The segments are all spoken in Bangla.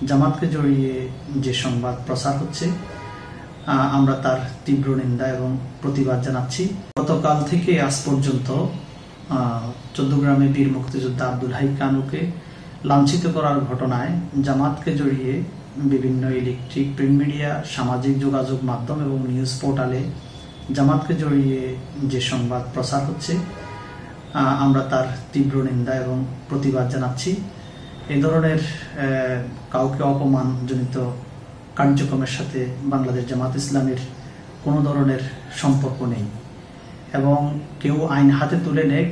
জামাতকে জড়িয়ে যে সংবাদ প্রচার হচ্ছে আমরা তার তীব্র নিন্দা এবং প্রতিবাদ জানাচ্ছি। গতকাল থেকে আজ পর্যন্ত চৌদ্দগ্রামে বীর মুক্তিযোদ্ধা আব্দুল হাই কানুকে লাঞ্ছিত করার ঘটনায় জামাতকে জড়িয়ে বিভিন্ন ইলেকট্রিক, প্রিন্ট মিডিয়া, সামাজিক যোগাযোগ মাধ্যম এবং নিউজ পোর্টালে জামাতকে জড়িয়ে যে সংবাদ প্রচার হচ্ছে আমরা তার তীব্র নিন্দা এবং প্রতিবাদ জানাচ্ছি। এই ধরনের কাউকে অপমানজনিত কার্যক্রমের সাথে বাংলাদেশ জামাত ইসলামের কোনো ধরনের সম্পর্ক নেই এবং কেউ আইন হাতে তুলে নেক,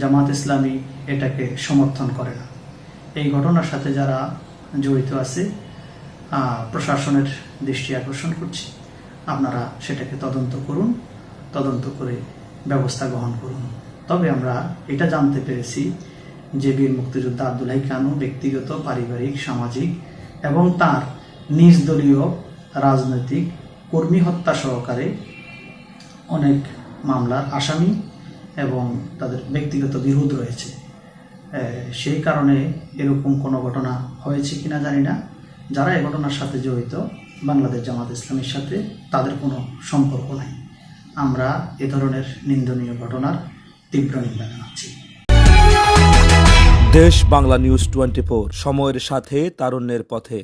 জামাত ইসলামী এটাকে সমর্থন করে না। এই ঘটনার সাথে যারা জড়িত আছে প্রশাসনের দৃষ্টি আকর্ষণ করছি, আপনারা সেটাকে তদন্ত করুন, তদন্ত করে ব্যবস্থা গ্রহণ করুন। তবে আমরা এটা জানতে পেরেছি যে বীর মুক্তিযোদ্ধা আব্দুল হাই কানু ব্যক্তিগত, পারিবারিক, সামাজিক এবং তার নিজ দলীয় রাজনৈতিক কর্মী হত্যা সহকারে অনেক মামলার আসামি এবং তাদের ব্যক্তিগত বিরোধ রয়েছে। সেই কারণে এরকম কোনো ঘটনা হয়েছে কিনা জানি না। যারা এই ঘটনার সাথে জড়িত বাংলাদেশ জামাত ইসলামীর সাথে তাদের কোনো সম্পর্ক নাই। আমরা এ ধরনের নিন্দনীয় ঘটনার তীব্র নিন্দা জানাচ্ছি। দেশ বাংলা নিউজ 24, সময়ের সাথে তারুণ্যের পথে।